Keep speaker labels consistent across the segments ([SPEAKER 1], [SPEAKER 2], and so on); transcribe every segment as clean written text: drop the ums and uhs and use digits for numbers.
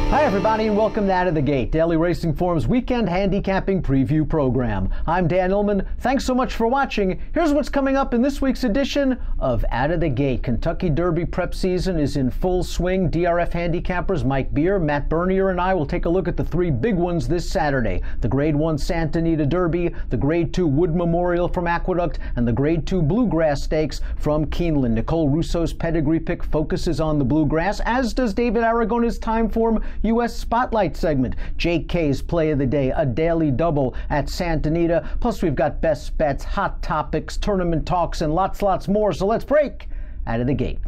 [SPEAKER 1] Hi everybody and welcome to Out of the Gate, Daily Racing Forum's weekend handicapping preview program. I'm Dan Illman. Thanks so much for watching. Here's what's coming up in this week's edition of Out of the Gate. Kentucky Derby prep season is in full swing. DRF handicappers Mike Beer, Matt Bernier, and I will take a look at the three big ones this Saturday. The Grade 1 Santa Anita Derby, the Grade 2 Wood Memorial from Aqueduct, and the Grade 2 Bluegrass Stakes from Keeneland. Nicole Russo's pedigree pick focuses on the Bluegrass, as does David Aragona's Timeform U.S. Spotlight segment. Jake K's Play of the Day, a daily double at Santa Anita. Plus we've got best bets, hot topics, tournament talks, and lots more. So let's break Out of the Gate.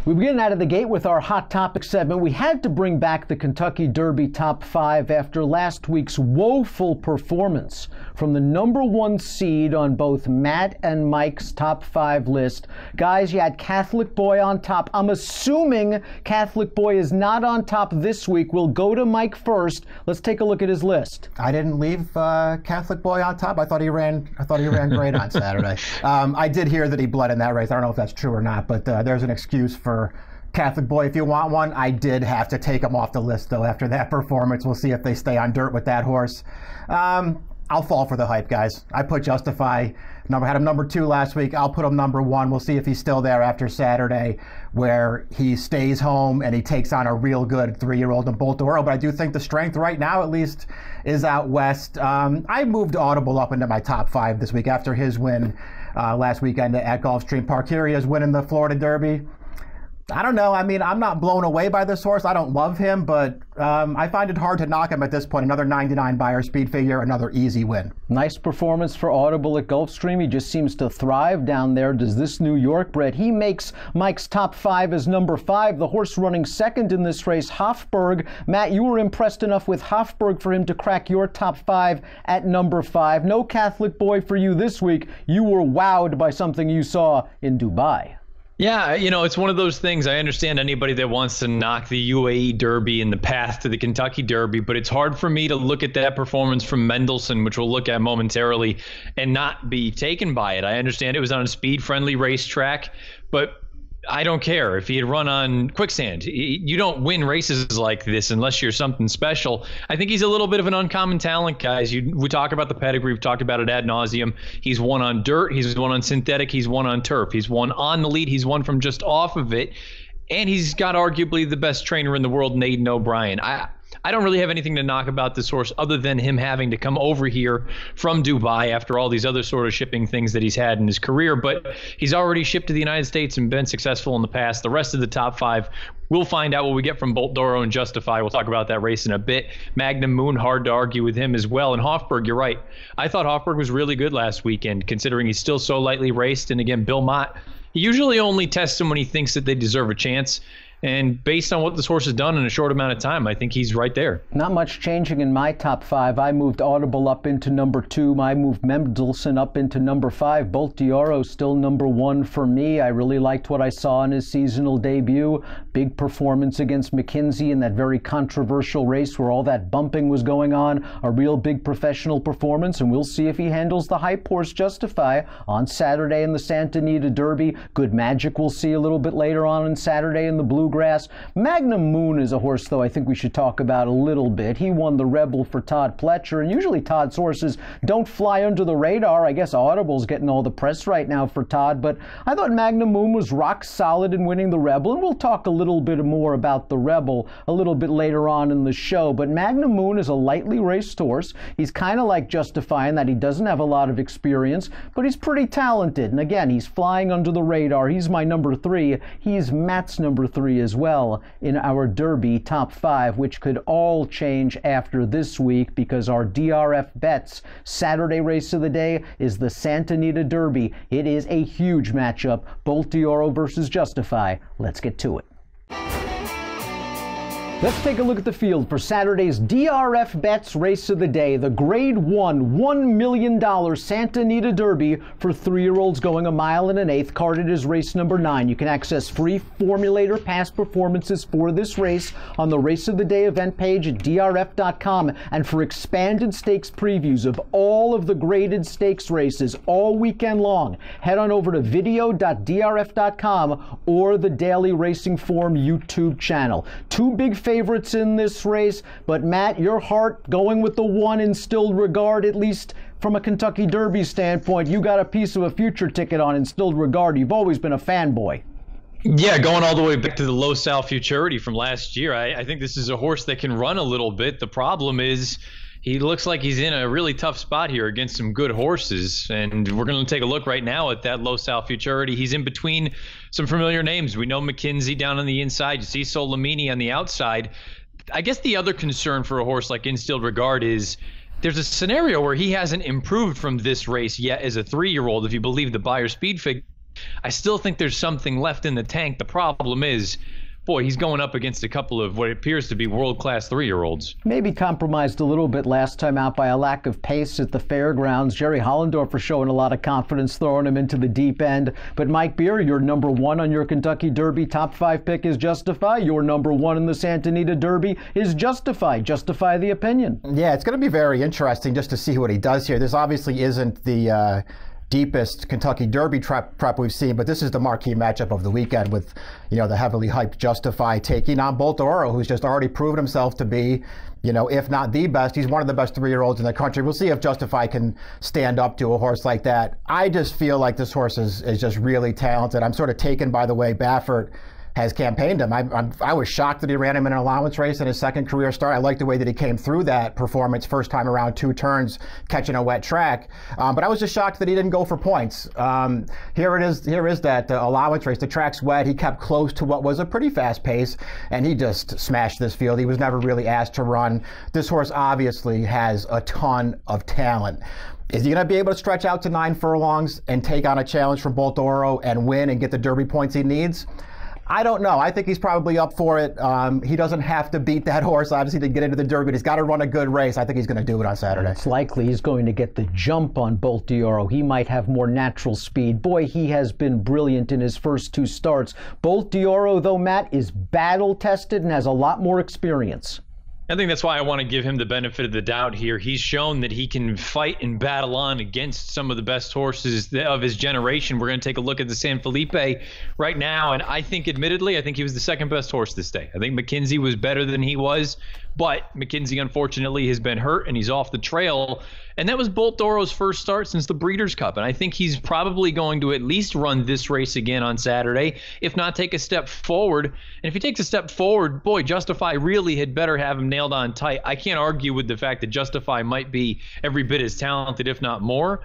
[SPEAKER 1] We begin Out of the Gate with our Hot Topic segment. We had to bring back the Kentucky Derby top 5 after last week's woeful performance from the #1 seed on both Matt and Mike's top 5 list. Guys, you had Catholic Boy on top. I'm assuming Catholic Boy is not on top this week. We'll go to Mike first. Let's take a look at his list.
[SPEAKER 2] I didn't leave Catholic Boy on top. I thought he ran great on Saturday. I did hear that he bled in that race. I don't know if that's true or not, but there's an excuse for Catholic Boy if you want one. I did have to take him off the list though after that performance. We'll see if they stay on dirt with that horse. I'll fall for the hype, guys. I put Justify had him #2 last week. I'll put him #1. We'll see if he's still there after Saturday, where he stays home and he takes on a real good 3-year-old in Bolt Oro. But I do think the strength right now, at least, is out west. I moved Audible up into my top 5 this week after his win last weekend at Gulfstream Park. Here he is winning the Florida Derby. I don't know. I mean, I'm not blown away by this horse. I don't love him, but I find it hard to knock him at this point. Another 99 Beyer speed figure, another easy win.
[SPEAKER 1] Nice performance for Audible at Gulfstream. He just seems to thrive down there. Does this New York bred? He makes Mike's top 5 as #5. The horse running second in this race, Hofburg. Matt, you were impressed enough with Hofburg for him to crack your top 5 at #5. No Catholic Boy for you this week. You were wowed by something you saw in Dubai.
[SPEAKER 3] Yeah, it's one of those things. I understand anybody that wants to knock the UAE Derby and the path to the Kentucky Derby, but it's hard for me to look at that performance from Mendelssohn, which we'll look at momentarily, and not be taken by it. I understand it was on a speed-friendly racetrack, but I don't care if he had run on quicksand. You don't win races like this unless you're something special. I think he's a little bit of an uncommon talent, guys. We talk about the pedigree. We've talked about it ad nauseum. He's won on dirt. He's won on synthetic. He's won on turf. He's won on the lead. He's won from just off of it. And he's got arguably the best trainer in the world, Aidan O'Brien. I don't really have anything to knock about this horse other than him having to come over here from Dubai after all these other sort of shipping things that he's had in his career. But he's already shipped to the United States and been successful in the past. The rest of the top 5, we'll find out what we get from Bolt Doro and Justify. We'll talk about that race in a bit. Magnum Moon, hard to argue with him as well. And Hofburg, you're right. I thought Hofburg was really good last weekend, considering he's still so lightly raced. And again, Bill Mott, he usually only tests them when he thinks that they deserve a chance. And based on what this horse has done in a short amount of time, I think he's right there.
[SPEAKER 1] Not much changing in my top 5. I moved Audible up into #2. I moved Mendelssohn up into #5. Bolt d'Oro still #1 for me. I really liked what I saw in his seasonal debut. Big performance against McKinsey in that very controversial race where all that bumping was going on. A real big professional performance, and we'll see if he handles the hype horse Justify on Saturday in the Santa Anita Derby. Good Magic we'll see a little bit later on Saturday in the Bluegrass. Magnum Moon is a horse, though, I think we should talk about a little bit. He won the Rebel for Todd Pletcher, and usually Todd's horses don't fly under the radar. I guess Audible's getting all the press right now for Todd, but I thought Magnum Moon was rock solid in winning the Rebel, and we'll talk a little bit more about the Rebel a little bit later on in the show. But Magnum Moon is a lightly raced horse. He's kind of like Justify in that he doesn't have a lot of experience, but he's pretty talented. And again, he's flying under the radar. He's my #3. He's Matt's #3 as well in our Derby top 5, which could all change after this week because our DRF bets Saturday race of the day is the Santa Anita Derby. It is a huge matchup. Bolt d'Oro versus Justify. Let's get to it. Let's take a look at the field for Saturday's DRF Bets Race of the Day, the Grade 1 $1 million Santa Anita Derby for 3-year-olds going 1 1/8 miles, carded as race number 9. You can access free formulator past performances for this race on the Race of the Day event page at drf.com. And for expanded stakes previews of all of the graded stakes races all weekend long, head on over to video.drf.com or the Daily Racing Form YouTube channel. Two big favorites in this race, but Matt, your heart going with the 1 Instilled Regard, at least from a Kentucky Derby standpoint. You got a piece of a future ticket on Instilled Regard. You've always been a fanboy.
[SPEAKER 3] Yeah, going all the way back to the Low Sal Futurity from last year, I think this is a horse that can run a little bit. The problem is he looks like he's in a really tough spot here against some good horses, and we're going to take a look right now at that Low Sal Futurity. He's in between some familiar names. We know McKenzie down on the inside. You see Solamini on the outside. I guess the other concern for a horse like Instilled Regard is there's a scenario where he hasn't improved from this race yet as a 3-year-old, if you believe the Beyer speed figure. I still think there's something left in the tank. The problem is, boy, he's going up against a couple of what appears to be world-class 3-year-olds.
[SPEAKER 1] Maybe compromised a little bit last time out by a lack of pace at the fairgrounds. Jerry Hollendorfer showing a lot of confidence, throwing him into the deep end. But Mike Beer, your number 1 on your Kentucky Derby top 5 pick is Justify. Your number 1 in the Santa Anita Derby is Justify. Justify the opinion.
[SPEAKER 2] Yeah, it's going to be very interesting just to see what he does here. This obviously isn't the deepest Kentucky Derby prep we've seen, but this is the marquee matchup of the weekend with, the heavily hyped Justify taking on Bolt Oro, who's just already proven himself to be, if not the best, he's one of the best 3-year-olds in the country. We'll see if Justify can stand up to a horse like that. I just feel like this horse is just really talented. I'm sort of taken by the way Baffert has campaigned him. I was shocked that he ran him in an allowance race in his second career start. I like the way that he came through that performance first time around, 2 turns, catching a wet track. But I was just shocked that he didn't go for points. Here is that allowance race. The track's wet. He kept close to what was a pretty fast pace, and he just smashed this field. He was never really asked to run. This horse obviously has a ton of talent. Is he going to be able to stretch out to 9 furlongs and take on a challenge from Bolt Oro and win and get the Derby points he needs? I don't know. I think he's probably up for it. He doesn't have to beat that horse, obviously, to get into the Derby. He's got to run a good race. I think he's going to do it on Saturday.
[SPEAKER 1] It's likely he's going to get the jump on Bolt Oro. He might have more natural speed. Boy, he has been brilliant in his first 2 starts. Bolt Oro, though, Matt, is battle-tested and has a lot more experience.
[SPEAKER 3] I think that's why I want to give him the benefit of the doubt here. He's shown that he can fight and battle on against some of the best horses of his generation. We're going to take a look at the San Felipe right now, and I think, admittedly, I think he was the second best horse this day. I think McKenzie was better than he was, but McKenzie, unfortunately, has been hurt, and he's off the trail. And that was Bolt Oro's first start since the Breeders' Cup, and I think he's probably going to at least run this race again on Saturday, if not take a step forward. And if he takes a step forward, boy, Justify really had better have him nailed on tight. I can't argue with the fact that Justify might be every bit as talented, if not more.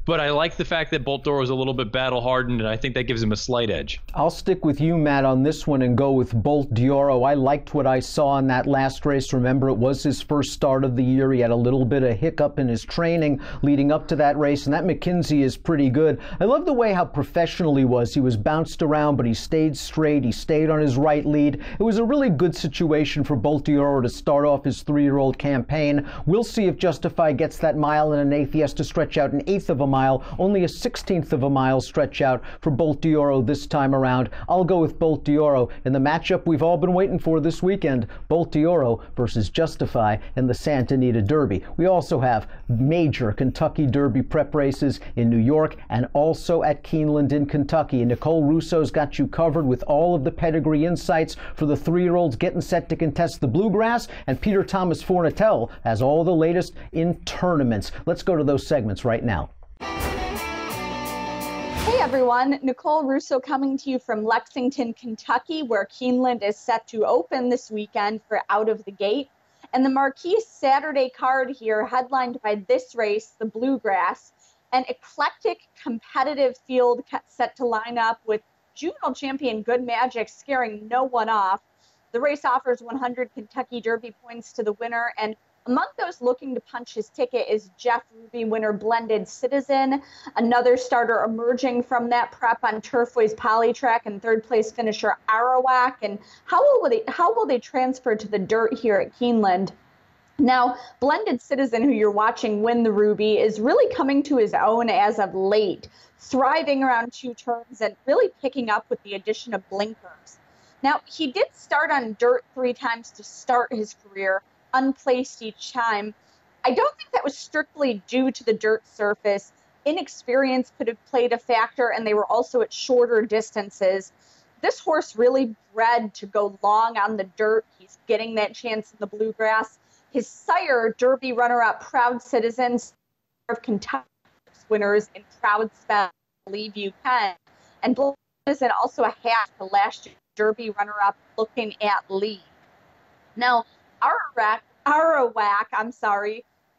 [SPEAKER 3] But I like the fact that Bolt Oro is a little bit battle-hardened, and I think that gives him a slight edge.
[SPEAKER 1] I'll stick with you, Matt, on this one and go with Bolt Oro. I liked what I saw in that last race. Remember, it was his first start of the year. He had a little bit of hiccup in his training leading up to that race, and that McKenzie is pretty good. I love the way how professional he was. He was bounced around, but he stayed straight. He stayed on his right lead. It was a really good situation for Bolt Oro to start off his 3-year-old campaign. We'll see if Justify gets that 1 1/8 miles. He has to stretch out 1/8 of a mile. Only a 1/16 of a mile stretch out for Bolt Oro this time around. I'll go with Bolt Oro in the matchup we've all been waiting for this weekend, Bolt Oro versus Justify in the Santa Anita Derby. We also have major Kentucky Derby prep races in New York and also at Keeneland in Kentucky. And Nicole Russo's got you covered with all of the pedigree insights for the 3-year-olds getting set to contest the Bluegrass. And Peter Thomas Fornatel has all the latest in tournaments. Let's go to those segments right now.
[SPEAKER 4] Hey everyone, Nicole Russo coming to you from Lexington, Kentucky, where Keeneland is set to open this weekend for Out of the Gate. And the marquee Saturday card here, headlined by this race, the Bluegrass, an eclectic competitive field set to line up with juvenile champion Good Magic scaring no one off. The race offers 100 Kentucky Derby points to the winner and Among those looking to punch his ticket is Jeff Ruby winner Blended Citizen, another starter emerging from that prep on Turfway's Polytrack, and third place finisher Arawak. And how will they transfer to the dirt here at Keeneland? Now, Blended Citizen, who you're watching win the Ruby, is really coming to his own as of late, thriving around 2 turns and really picking up with the addition of blinkers. Now, he did start on dirt 3 times to start his career, unplaced each time. I don't think that was strictly due to the dirt surface. Inexperience could have played a factor, and they were also at shorter distances. This horse really bred to go long on the dirt. He's getting that chance in the Bluegrass. His sire, Derby runner-up Proud Citizens, of Kentucky winners in Proud Spell, Believe You Can, and Blue Citizen also a half to last year Derby runner-up Looking at Lee. Now, Arawak,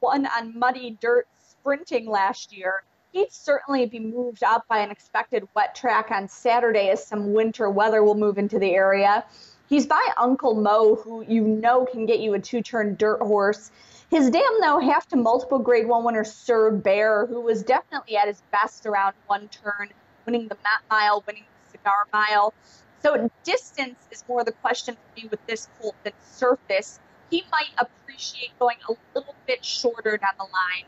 [SPEAKER 4] won on muddy dirt sprinting last year. He'd certainly be moved up by an expected wet track on Saturday as some winter weather will move into the area. He's by Uncle Mo, who you know can get you a 2-turn dirt horse. His dam, though, half to multiple Grade 1 winner Sir Bear, who was definitely at his best around 1 turn, winning the Met Mile, winning the Cigar Mile. So distance is more the question for me with this colt than surface. He might appreciate going a little bit shorter down the line.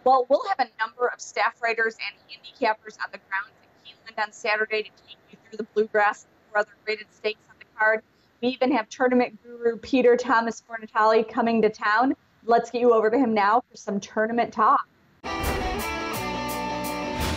[SPEAKER 4] Well, we'll have a number of staff writers and handicappers on the grounds at Keeneland on Saturday to take you through the Bluegrass and 4 other graded stakes on the card. We even have tournament guru Peter Thomas Fornatale coming to town. Let's get you over to him now for some tournament talk.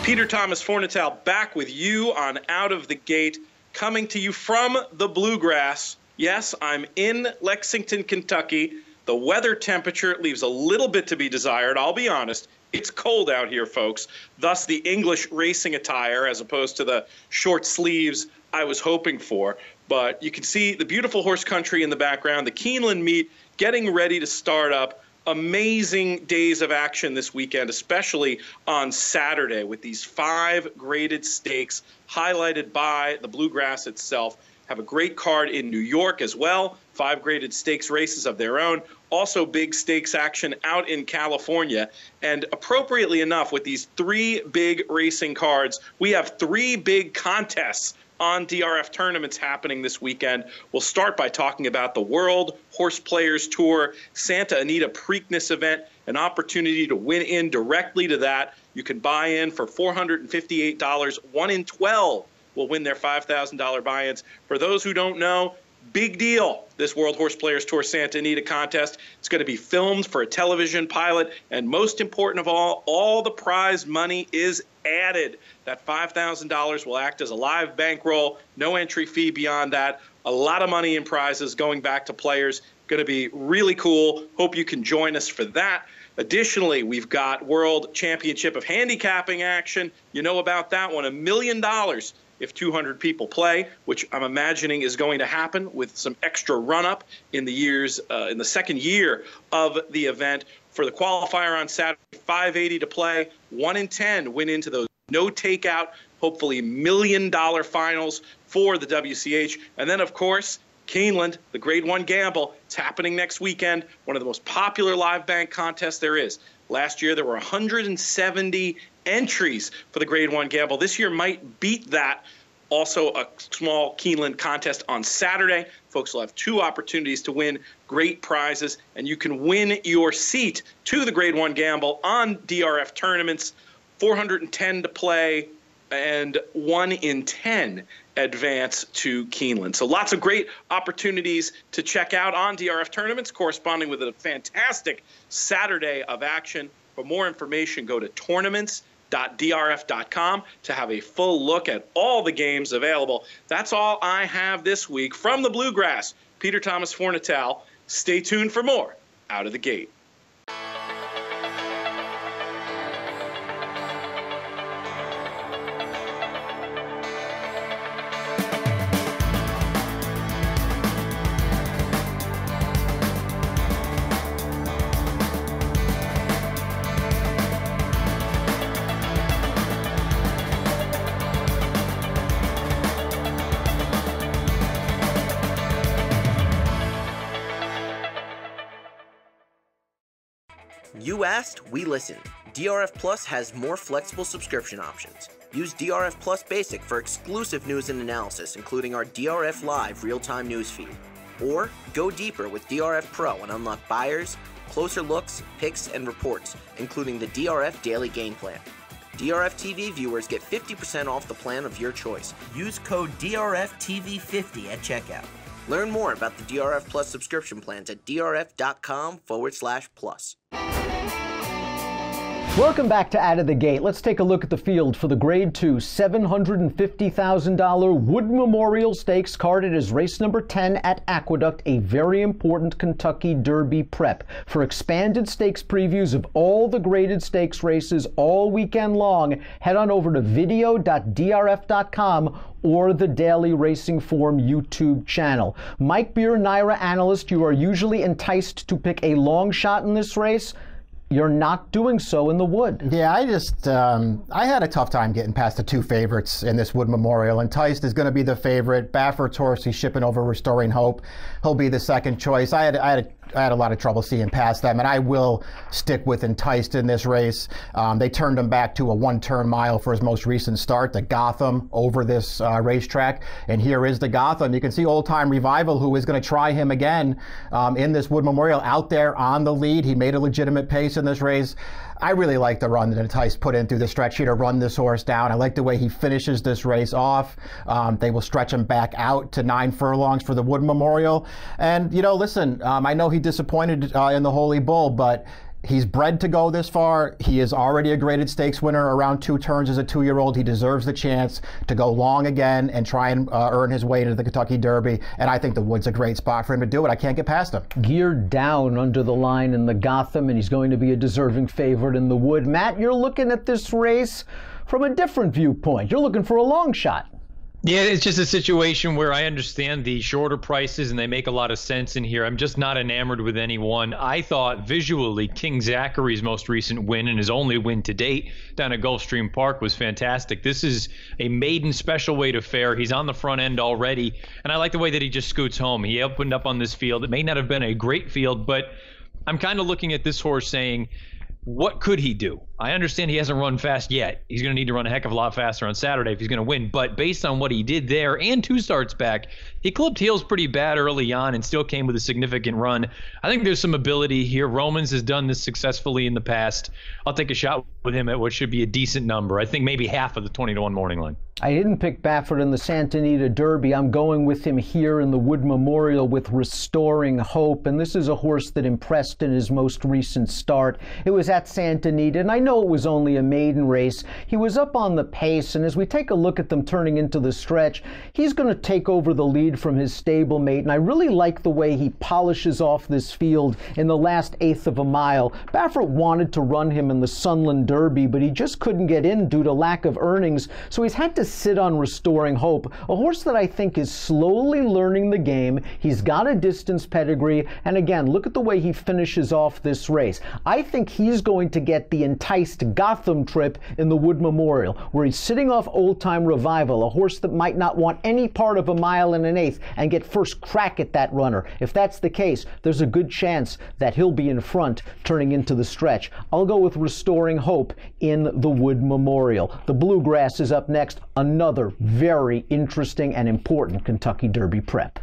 [SPEAKER 5] Peter Thomas Fornatale back with you on Out of the Gate, coming to you from the Bluegrass. Yes, I'm in Lexington, Kentucky. The weather temperature leaves a little bit to be desired, I'll be honest. It's cold out here, folks. Thus the English racing attire as opposed to the short sleeves I was hoping for. But you can see the beautiful horse country in the background, the Keeneland meet getting ready to start up. Amazing days of action this weekend, especially on Saturday with these 5 graded stakes highlighted by the Bluegrass itself. Have a great card in New York as well, 5 graded stakes races of their own. Also big stakes action out in California. And appropriately enough, with these 3 big racing cards, we have 3 big contests on DRF tournaments happening this weekend. We'll start by talking about the World Horse Players Tour Santa Anita Preakness event, an opportunity to win in directly to that. You can buy in for $458. 1 in 12 will win their $5,000 buy-ins. For those who don't know, big deal, this World Horse Players Tour Santa Anita contest. It's going to be filmed for a television pilot, and most important of all the prize money is added. That $5,000 will act as a live bankroll, no entry fee beyond that. A lot of money in prizes going back to players. Going to be really cool. Hope you can join us for that. Additionally, we've got World Championship of Handicapping action. You know about that one, $1 million if 200 people play, which I'm imagining is going to happen with some extra run-up in the second year of the event. For the qualifier on Saturday, $580 to play, 1 in 10 win into those no takeout, hopefully $1 million finals for the WCH. And then, of course, Keeneland, the Grade 1 Gamble. It's happening next weekend, one of the most popular live bank contests there is. Last year, there were 170 entries for the Grade 1 Gamble. This year might beat that. Also, a small Keeneland contest on Saturday. Folks will have 2 opportunities to win great prizes, and you can win your seat to the Grade 1 Gamble on DRF tournaments. 410 to play and 1 in 10 advance to Keeneland. So lots of great opportunities to check out on DRF tournaments, corresponding with a fantastic Saturday of action. For more information, go to tournaments.drf.com to have a full look at all the games available. That's all I have this week from the Bluegrass. Peter Thomas Fornatale. Stay tuned for more Out of the Gate.
[SPEAKER 6] You asked, we listened. DRF Plus has more flexible subscription options. Use DRF Plus Basic for exclusive news and analysis, including our DRF Live real-time news feed. Or go deeper with DRF Pro and unlock buyers, closer looks, picks, and reports, including the DRF Daily Game Plan. DRF TV viewers get 50% off the plan of your choice. Use code DRFTV50 at checkout. Learn more about the DRF Plus subscription plans at drf.com/plus.
[SPEAKER 1] Welcome back to Out of the Gate. Let's take a look at the field for the Grade 2 $750,000 Wood Memorial Stakes, carded as race number 10 at Aqueduct, a very important Kentucky Derby prep. For expanded stakes previews of all the graded stakes races all weekend long, head on over to video.drf.com or the Daily Racing Form YouTube channel. Mike Beer, NYRA analyst, you are usually enticed to pick a long shot in this race. You're not doing so in the Wood.
[SPEAKER 2] Yeah, I had a tough time getting past the two favorites in this Wood Memorial. Enticed is going to be the favorite. Baffert's horse, he's shipping over Restoring Hope. He'll be the second choice. I had a lot of trouble seeing past them, and I will stick with Enticed in this race. They turned him back to a one-turn mile for his most recent start, the Gotham, over this racetrack. And here is the Gotham. You can see Old Time Revival, who is going to try him again in this Wood Memorial, out there on the lead. He made a legitimate pace in this race. I really like the run that Enticed put in through the stretch here to run this horse down. I like the way he finishes this race off. They will stretch him back out to 9 furlongs for the Wood Memorial. And, you know, listen, I know he disappointed in the Holy Bull, but he's bred to go this far. He is already a graded stakes winner around 2 turns as a 2-year-old. He deserves the chance to go long again and try and earn his way into the Kentucky Derby. And I think the Wood's a great spot for him to do it. I can't get past him.
[SPEAKER 1] Geared down under the line in the Gotham, and he's going to be a deserving favorite in the Wood. Matt, you're looking at this race from a different viewpoint. You're looking for a long shot.
[SPEAKER 3] Yeah, it's just a situation where I understand the shorter prices and they make a lot of sense in here. I'm just not enamored with any one. I thought visually King Zachary's most recent win and his only win to date down at Gulfstream Park was fantastic. This is a maiden special weight affair. He's on the front end already, and I like the way that he just scoots home. He opened up on this field. It may not have been a great field, but I'm kind of looking at this horse saying, what could he do? I understand he hasn't run fast yet. He's going to need to run a heck of a lot faster on Saturday if he's going to win. But based on what he did there and 2 starts back, he clipped heels pretty bad early on and still came with a significant run. I think there's some ability here. Romans has done this successfully in the past. I'll take a shot with him at what should be a decent number. I think maybe half of the 20-1 morning line.
[SPEAKER 1] I didn't pick Baffert in the Santa Anita Derby. I'm going with him here in the Wood Memorial with Restoring Hope. And this is a horse that impressed in his most recent start. It was at Santa Anita, and I know it was only a maiden race. He was up on the pace, and as we take a look at them turning into the stretch, he's going to take over the lead from his stablemate. And I really like the way he polishes off this field in the last 1/8 of a mile. Baffert wanted to run him in the Sunland Derby, but he just couldn't get in due to lack of earnings. So he's had to sit on Restoring Hope, a horse that I think is slowly learning the game. He's got a distance pedigree, and again, look at the way he finishes off this race. I think he's going to get the Enticed Gotham trip in the Wood Memorial, where he's sitting off Old Time Revival, a horse that might not want any part of 1 1/8 miles, and get first crack at that runner. If that's the case, there's a good chance that he'll be in front turning into the stretch. I'll go with Restoring Hope in the Wood Memorial. The Bluegrass is up next, another very interesting and important Kentucky Derby prep.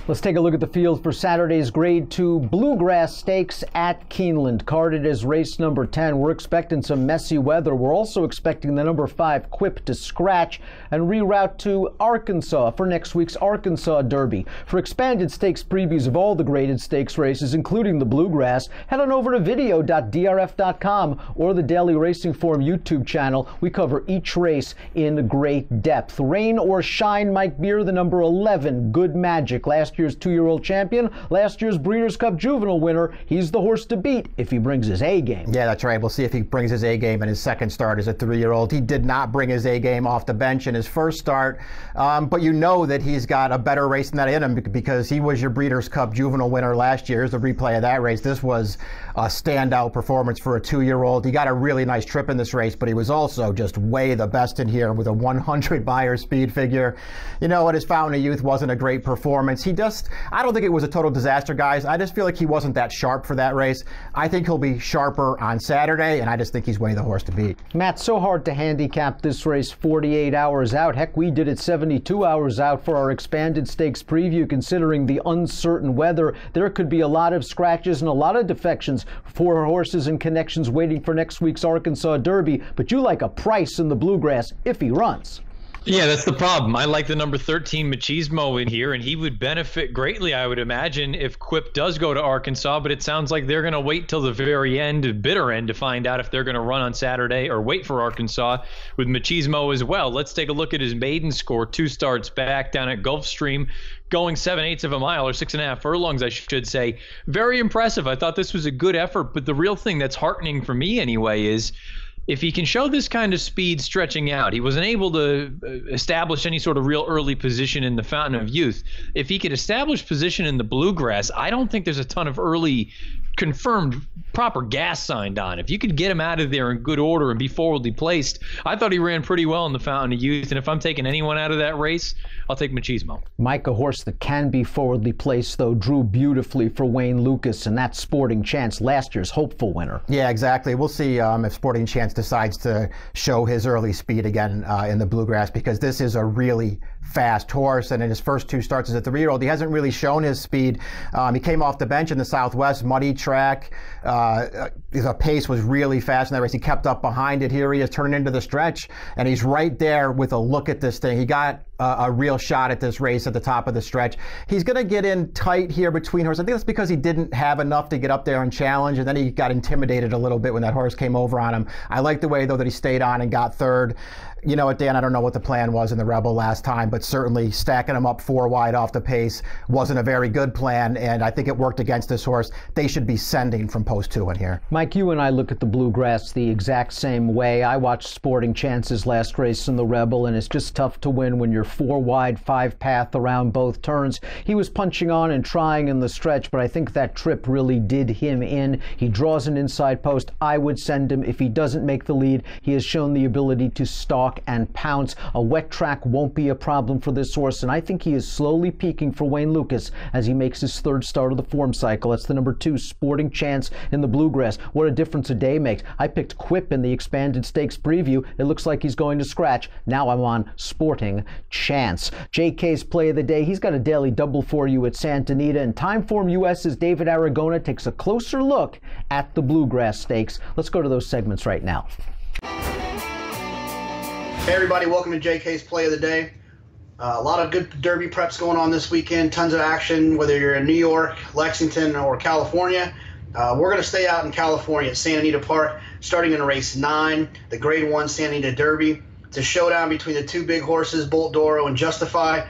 [SPEAKER 1] Let's take a look at the field for Saturday's Grade 2 Bluegrass Stakes at Keeneland, carded as race number 10. We're expecting some messy weather. We're also expecting the number 5 Quip to scratch and reroute to Arkansas for next week's Arkansas Derby. For expanded stakes previews of all the graded stakes races, including the Bluegrass, head on over to video.drf.com or the Daily Racing Form YouTube channel. We cover each race in great depth. Rain or shine, Mike Beer, the number 11 Good Magic, last year's 2-year-old champion, last year's Breeders' Cup Juvenile winner. He's the horse to beat if he brings his A game.
[SPEAKER 2] Yeah, that's right. We'll see if he brings his A game in his second start as a 3-year-old. He did not bring his A game off the bench in his first start, but you know that he's got a better race than that in him because he was your Breeders' Cup Juvenile winner last year. Here's the replay of that race. This was a standout performance for a 2-year-old. He got a really nice trip in this race, but he was also just way the best in here with a 100 buyer speed figure. You know what, his Fountain of Youth wasn't a great performance. He I don't think it was a total disaster, guys. I just feel like he wasn't that sharp for that race. I think he'll be sharper on Saturday, and I just think he's way the horse to beat.
[SPEAKER 1] Matt, so hard to handicap this race 48 hours out. Heck, we did it 72 hours out for our expanded stakes preview, considering the uncertain weather. There could be a lot of scratches and a lot of defections for horses and connections waiting for next week's Arkansas Derby, but you like a price in the Bluegrass if he runs.
[SPEAKER 3] Yeah, that's the problem. I like the number 13 Machismo in here, and he would benefit greatly, I would imagine, if Quip does go to Arkansas, but it sounds like they're going to wait till the very end, bitter end, to find out if they're going to run on Saturday or wait for Arkansas with Machismo as well. Let's take a look at his maiden score, 2 starts back down at Gulfstream, going 7/8 of a mile, or 6.5 furlongs, I should say. Very impressive. I thought this was a good effort, but the real thing that's heartening for me anyway is if he can show this kind of speed stretching out. He wasn't able to establish any sort of real early position in the Fountain of Youth. If he could establish position in the Bluegrass, I don't think there's a ton of early confirmed proper gas signed on. If you could get him out of there in good order and be forwardly placed, I thought he ran pretty well in the Fountain of Youth, and if I'm taking anyone out of that race, I'll take Machismo.
[SPEAKER 1] Mike, a horse that can be forwardly placed, though, drew beautifully for Wayne Lucas, and that's Sporting Chance, last year's hopeful winner.
[SPEAKER 2] Yeah, exactly. We'll see if Sporting Chance decides to show his early speed again in the Bluegrass, because this is a really fast horse, and in his first 2 starts as a 3-year-old, he hasn't really shown his speed. He came off the bench in the Southwest, muddy track. His pace was really fast in that race. He kept up behind it. Here he is turning into the stretch, and he's right there with a look at this thing. He got a real shot at this race at the top of the stretch. He's going to get in tight here between horses. I think that's because he didn't have enough to get up there and challenge, and then he got intimidated a little bit when that horse came over on him. I like the way, though, that he stayed on and got third. You know what, Dan, I don't know what the plan was in the Rebel last time, but certainly stacking him up 4 wide off the pace wasn't a very good plan, and I think it worked against this horse. They should be sending from post 2 in here.
[SPEAKER 1] Mike, you and I look at the Bluegrass the exact same way. I watched Sporting Chance's last race in the Rebel, and it's just tough to win when you're 4 wide, 5 path around both turns. He was punching on and trying in the stretch, but I think that trip really did him in. He draws an inside post. I would send him. If he doesn't make the lead, he has shown the ability to stalk and pounce. A wet track won't be a problem for this horse, and I think he is slowly peaking for Wayne Lucas as he makes his 3rd start of the form cycle. That's the number 2 Sporting Chance in the Bluegrass. What a difference a day makes. I picked Quip in the expanded stakes preview. It looks like he's going to scratch. Now I'm on Sporting Chance. JK's play of the day. He's got a daily double for you at Santa Anita, and Timeform US's David Aragona takes a closer look at the Bluegrass Stakes. Let's go to those segments right now.
[SPEAKER 7] Hey everybody, welcome to JK's Play of the Day. A lot of good Derby preps going on this weekend, tons of action, whether you're in New York, Lexington, or California. We're going to stay out in California at Santa Anita Park, starting in race 9, the Grade 1 Santa Anita Derby. It's a showdown between the 2 big horses, Bolt Doro and Justify.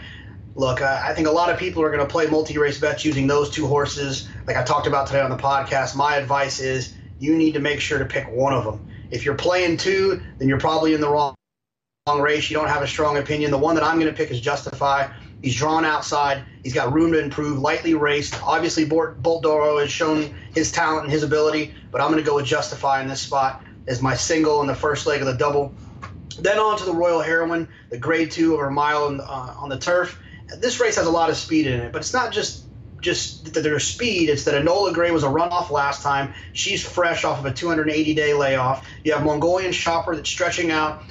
[SPEAKER 7] Look, I think a lot of people are going to play multi-race bets using those 2 horses, like I talked about today on the podcast. My advice is you need to make sure to pick one of them. If you're playing 2, then you're probably in the wrong race. You don't have a strong opinion. The one that I'm going to pick is Justify. He's drawn outside. He's got room to improve, lightly raced. Obviously, Bolt Doro has shown his talent and his ability, but I'm going to go with Justify in this spot as my single in the first leg of the double. Then on to the Royal Heroine, the Grade 2 over a mile on the turf. This race has a lot of speed in it, but it's not just that there's speed. It's that Enola Gray was a runoff last time. She's fresh off of a 280-day layoff. You have Mongolian Shopper that's stretching out,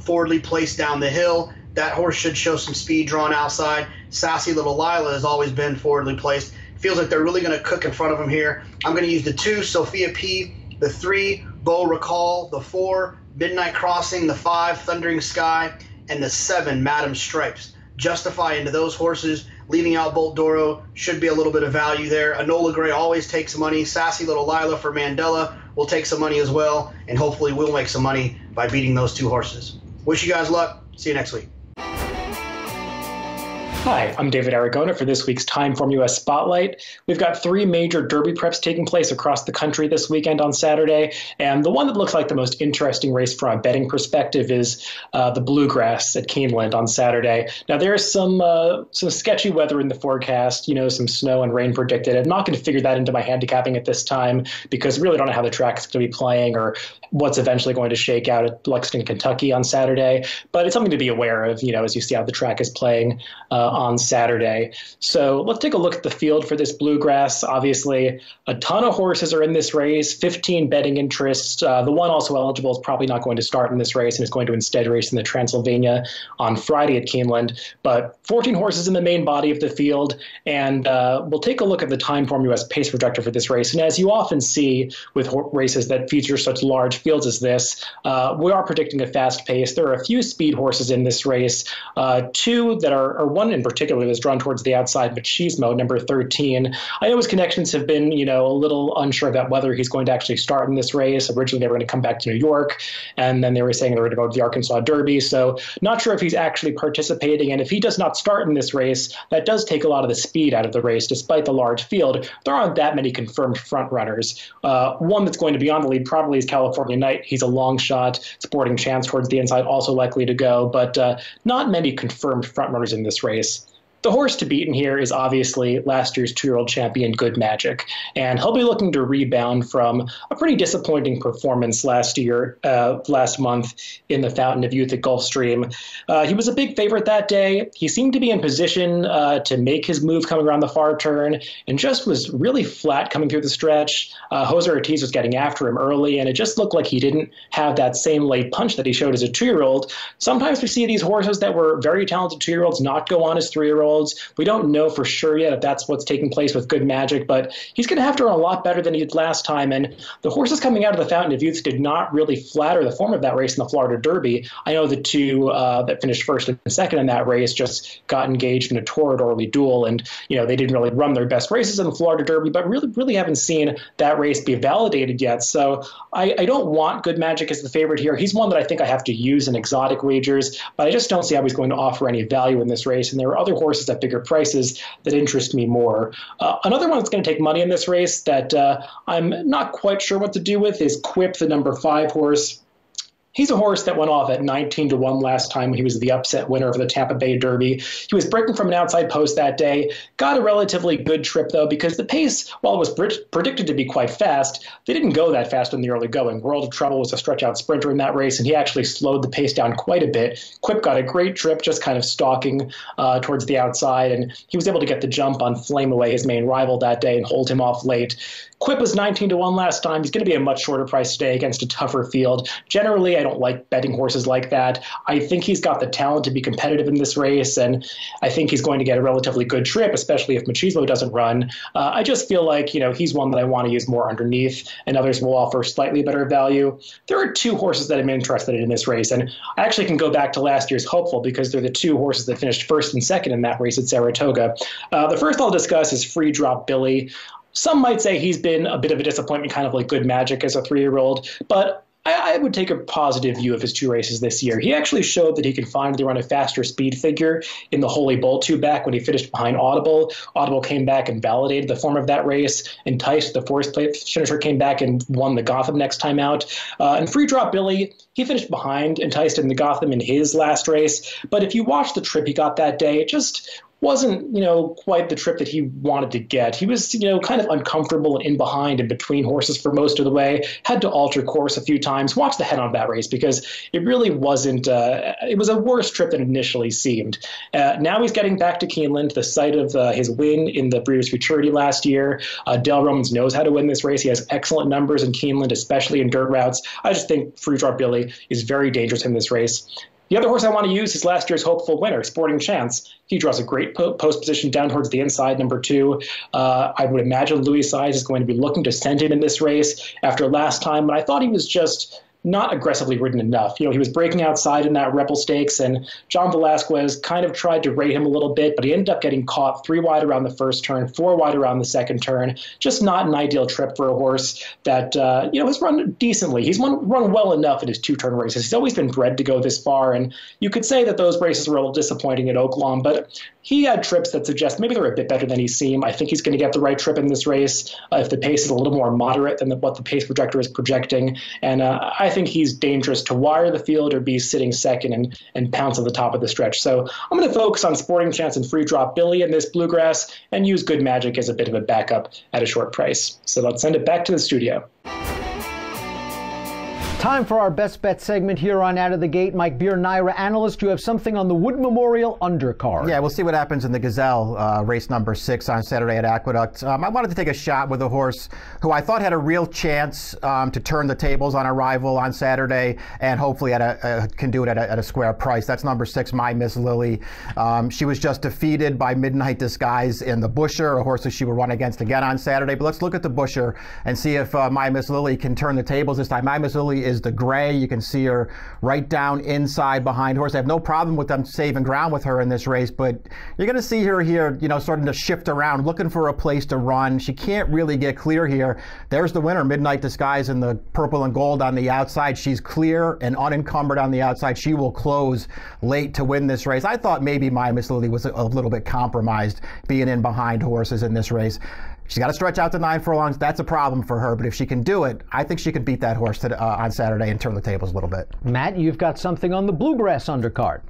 [SPEAKER 7] forwardly placed down the hill. That horse should show some speed drawn outside. Sassy Little Lila has always been forwardly placed. Feels like they're really going to cook in front of him here. I'm going to use the 2, Sophia P., the 3, Beau Recall, the 4, Midnight Crossing, the 5, Thundering Sky, and the 7, Madam Stripes. Justify into those horses. Leaving out Bolt Doro should be a little bit of value there. Enola Gray always takes money. Sassy Little Lila for Mandela will take some money as well, and hopefully we'll make some money by beating those 2 horses. Wish you guys luck. See you next week.
[SPEAKER 8] Hi, I'm David Aragona for this week's Timeform US Spotlight. We've got 3 major Derby preps taking place across the country this weekend on Saturday, and the one that looks like the most interesting race from a betting perspective is the Bluegrass at Keeneland on Saturday. Now, there's some sketchy weather in the forecast, some snow and rain predicted. I'm not going to figure that into my handicapping at this time because we really don't know how the track is going to be playing or what's eventually going to shake out at Lexington, Kentucky on Saturday, but it's something to be aware of, as you see how the track is playing on Saturday. So let's take a look at the field for this Bluegrass. Obviously, a ton of horses are in this race, 15 betting interests. The one also eligible is probably not going to start in this race and is going to instead race in the Transylvania on Friday at Keeneland. But 14 horses in the main body of the field, and we'll take a look at the Timeform US pace projector for this race. And as you often see with races that feature such large fields as this, we are predicting a fast pace. There are a few speed horses in this race, two that are one in particular that's drawn towards the outside, Machismo, number 13. I know his connections have been, a little unsure about whether he's going to actually start in this race. Originally, they were going to come back to New York, and then they were saying they were going to go to the Arkansas Derby. So not sure if he's actually participating. And if he does not start in this race, that does take a lot of the speed out of the race. Despite the large field, there aren't that many confirmed front runners. One that's going to be on the lead probably is California Knight. He's a long shot, sporting chance towards the inside, also likely to go, but not many confirmed front runners in this race. The horse to beat in here is obviously last year's 2-year-old champion, Good Magic, and he'll be looking to rebound from a pretty disappointing performance last month in the Fountain of Youth at Gulfstream. He was a big favorite that day. He seemed to be in position to make his move coming around the far turn and just was really flat coming through the stretch. Jose Ortiz was getting after him early, and it just looked like he didn't have that same late punch that he showed as a 2-year-old. Sometimes we see these horses that were very talented 2-year-olds not go on as 3-year-olds. We don't know for sure yet if that's what's taking place with Good Magic, but he's going to have to run a lot better than he did last time. And the horses coming out of the Fountain of Youth did not really flatter the form of that race in the Florida Derby. I know the two that finished first and second in that race just got engaged in a torrid duel, and they didn't really run their best races in the Florida Derby, but really haven't seen that race be validated yet. So I don't want Good Magic as the favorite here. He's one that I think I have to use in exotic wagers, but I just don't see how he's going to offer any value in this race. And there are other horses at bigger prices that interest me more. Another one that's going to take money in this race that I'm not quite sure what to do with is Quip, the number 5 horse. He's a horse that went off at 19-1 last time when he was the upset winner of the Tampa Bay Derby. He was breaking from an outside post that day, got a relatively good trip, though, because the pace, while it was predicted to be quite fast, they didn't go that fast in the early going. World of Trouble was a stretch-out sprinter in that race, and he actually slowed the pace down quite a bit. Quip got a great trip, just kind of stalking towards the outside, and he was able to get the jump on Flame Away, his main rival that day, and hold him off late. Quip was 19-1 last time. He's going to be a much shorter price today against a tougher field. Generally, I don't like betting horses like that. I think he's got the talent to be competitive in this race, and I think he's going to get a relatively good trip, especially if Machismo doesn't run. I just feel like, he's one that I want to use more underneath, and others will offer slightly better value. There are two horses that I'm interested in this race, and I actually can go back to last year's Hopeful because they're the two horses that finished first and second in that race at Saratoga. The first I'll discuss is Free Drop Billy. Some might say he's been a bit of a disappointment, kind of like Good Magic as a 3-year-old, but I would take a positive view of his 2 races this year. He actually showed that he can finally run a faster speed figure in the Holy Bull 2 back when he finished behind Audible. Audible came back and validated the form of that race. Enticed, the fourth place finisher, came back and won the Gotham next time out. And Free Drop Billy, he finished behind Enticed in the Gotham in his last race. But if you watch the trip he got that day, it just wasn't, quite the trip that he wanted to get. He was, kind of uncomfortable and in behind and between horses for most of the way, had to alter course a few times. Watch the head on that race because it really wasn't, it was a worse trip than it initially seemed. Now he's getting back to Keeneland, the site of his win in the Breeders' Futurity last year. Dale Romans knows how to win this race. He has excellent numbers in Keeneland, especially in dirt routes. I just think Free Drop Billy is very dangerous in this race. The other horse I want to use is last year's Hopeful winner, Sporting Chance. He draws a great post position down towards the inside, number 2. I would imagine Louis Size is going to be looking to send him in this race after last time, but I thought he was just not aggressively ridden enough. He was breaking outside in that Rebel Stakes, and John Velasquez kind of tried to rate him a little bit, but he ended up getting caught 3 wide around the first turn, 4 wide around the second turn. Just not an ideal trip for a horse that, has run decently. He's run well enough in his 2-turn races. He's always been bred to go this far, and you could say that those races were a little disappointing at Oaklawn, but he had trips that suggest maybe they're a bit better than he seemed. I think he's going to get the right trip in this race if the pace is a little more moderate than what the pace projector is projecting, and I think he's dangerous to wire the field or be sitting second and pounce at the top of the stretch. So I'm going to focus on Sporting Chance and Free Drop Billy in this Bluegrass and use Good Magic as a bit of a backup at a short price. So let's send it back to the studio.
[SPEAKER 1] Time for our best bet segment here on Out of the Gate. Mike Beer, Naira analyst, you have something on the Wood Memorial undercard.
[SPEAKER 2] Yeah, we'll see what happens in the Gazelle race number 6 on Saturday at Aqueduct. I wanted to take a shot with a horse who I thought had a real chance to turn the tables on arrival on Saturday, and hopefully can do it at a square price. That's number 6, My Miss Lily. She was just defeated by Midnight Disguise in the Busher, a horse that she will run against again on Saturday. But let's look at the Busher and see if My Miss Lily can turn the tables this time. My Miss Lily is the gray. You can see her right down inside behind horse. I have no problem with them saving ground with her in this race, but you're going to see her here, starting to shift around, looking for a place to run. She can't really get clear here. There's the winner, Midnight Disguise, in the purple and gold on the outside. She's clear and unencumbered on the outside. She will close late to win this race. I thought maybe My Miss Lily was a little bit compromised being in behind horses in this race. She's got to stretch out to 9 furlongs. That's a problem for her. But if she can do it, I think she can beat that horse on Saturday and turn the tables a little bit.
[SPEAKER 1] Matt, you've got something on the Bluegrass undercard.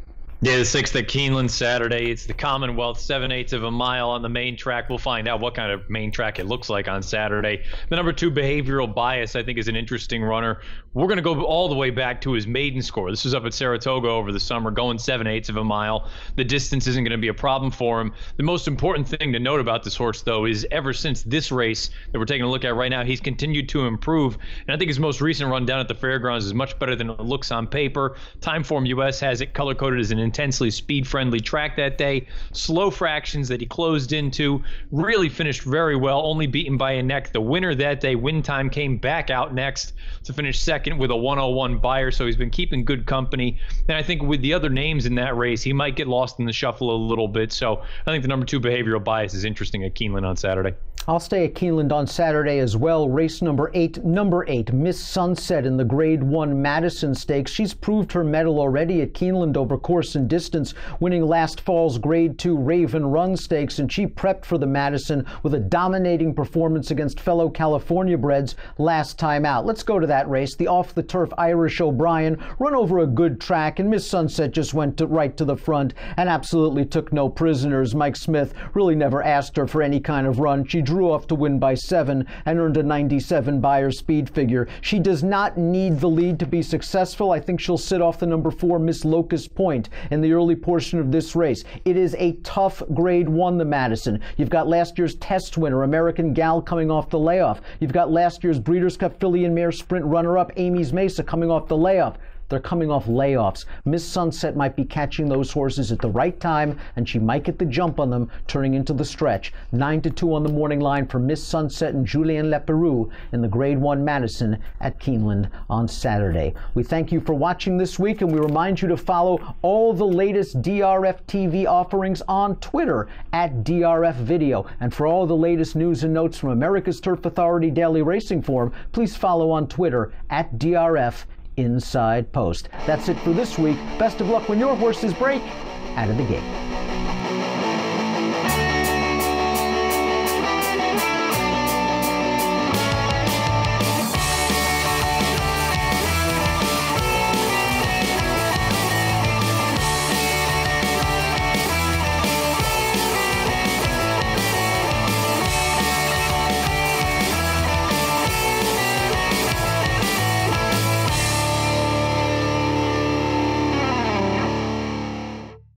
[SPEAKER 3] Yeah, the 6th at Keeneland Saturday. It's the Commonwealth, 7/8 of a mile on the main track. We'll find out what kind of main track it looks like on Saturday. The number 2, Behavioral Bias, I think is an interesting runner. We're going to go all the way back to his maiden score. This was up at Saratoga over the summer, going 7/8 of a mile. The distance isn't going to be a problem for him. The most important thing to note about this horse, though, is ever since this race that we're taking a look at right now, he's continued to improve. And I think his most recent run down at the Fairgrounds is much better than it looks on paper. Timeform US has it color-coded as an intensely speed-friendly track that day. Slow fractions that he closed into, really finished very well, only beaten by a neck. The winner that day, Win Time, came back out next to finish second with a 101 buyer, so he's been keeping good company. And I think with the other names in that race, he might get lost in the shuffle a little bit. So I think the number 2, Behavioral Bias, is interesting at Keeneland on Saturday.
[SPEAKER 1] I'll stay at Keeneland on Saturday as well. Race number 8, Miss Sunset in the Grade 1 Madison Stakes. She's proved her mettle already at Keeneland over course and distance, winning last fall's Grade 2 Raven Run Stakes, and she prepped for the Madison with a dominating performance against fellow California breds last time out. Let's go to that race. The off-the-turf Irish O'Brien run over a good track, and Miss Sunset just went right to the front and absolutely took no prisoners. Mike Smith really never asked her for any kind of run. She drew off to win by 7 and earned a 97 buyer speed figure. She does not need the lead to be successful. I think she'll sit off the number 4, Miss Locust Point, in the early portion of this race. It is a tough Grade 1, the Madison. You've got last year's test winner, American Gal, coming off the layoff. You've got last year's Breeders' Cup Filly and Mare Sprint runner-up, Amy's Mesa, coming off the layoff. They're coming off layoffs. Miss Sunset might be catching those horses at the right time, and she might get the jump on them turning into the stretch. 9-2 on the morning line for Miss Sunset and Julien Leperoux in the Grade 1 Madison at Keeneland on Saturday. We thank you for watching this week, and we remind you to follow all the latest DRF TV offerings on Twitter at DRF Video. And for all the latest news and notes from America's Turf Authority Daily Racing Form, please follow on Twitter at DRF Inside Post. That's it for this week. Best of luck when your horses break out of the gate.